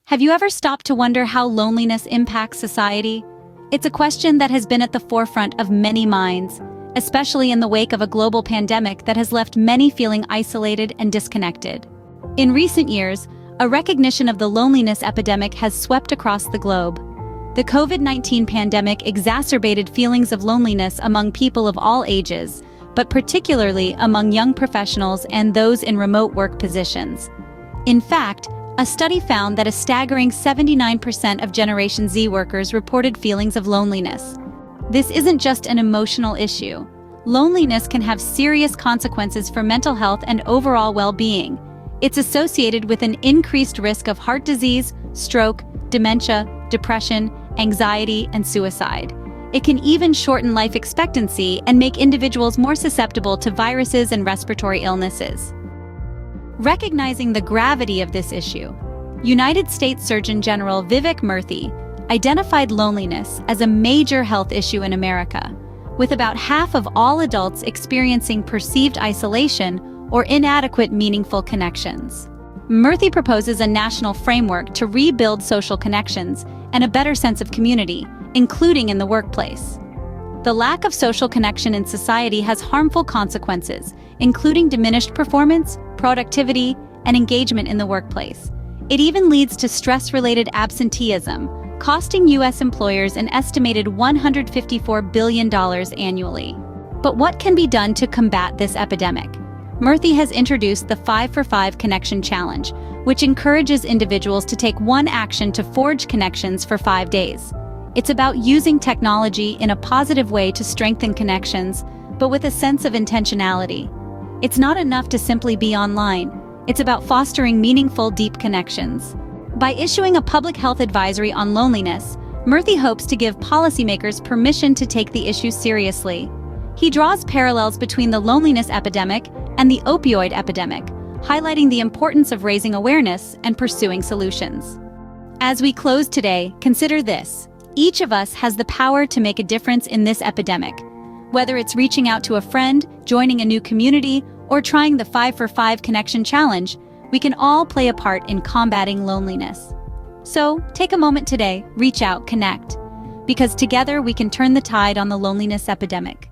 Have you ever stopped to wonder how loneliness impacts society? It's a question that has been at the forefront of many minds, especially in the wake of a global pandemic that has left many feeling isolated and disconnected. In recent years, a recognition of the loneliness epidemic has swept across the globe. The COVID-19 pandemic exacerbated feelings of loneliness among people of all ages, but particularly among young professionals and those in remote work positions. In fact, a study found that a staggering 79% of Generation Z workers reported feelings of loneliness. This isn't just an emotional issue. Loneliness can have serious consequences for mental health and overall well-being. It's associated with an increased risk of heart disease, stroke, dementia, depression, anxiety, and suicide. It can even shorten life expectancy and make individuals more susceptible to viruses and respiratory illnesses. Recognizing the gravity of this issue, United States Surgeon General Vivek Murthy identified loneliness as a major health issue in America, with about half of all adults experiencing perceived isolation or inadequate meaningful connections. Murthy proposes a national framework to rebuild social connections and a better sense of community, including in the workplace. The lack of social connection in society has harmful consequences, including diminished performance, productivity, and engagement in the workplace. It even leads to stress-related absenteeism, costing U.S. employers an estimated $154 billion annually. But what can be done to combat this epidemic? Murthy has introduced the 5 for 5 Connection Challenge, which encourages individuals to take one action to forge connections for 5 days. It's about using technology in a positive way to strengthen connections, but with a sense of intentionality. It's not enough to simply be online. It's about fostering meaningful, deep connections. By issuing a public health advisory on loneliness, Murthy hopes to give policymakers permission to take the issue seriously. He draws parallels between the loneliness epidemic and the opioid epidemic, highlighting the importance of raising awareness and pursuing solutions. As we close today, consider this. Each of us has the power to make a difference in this epidemic. Whether it's reaching out to a friend, joining a new community, or trying the 5 for 5 Connection Challenge, we can all play a part in combating loneliness. So, take a moment today, reach out, connect, because together we can turn the tide on the loneliness epidemic.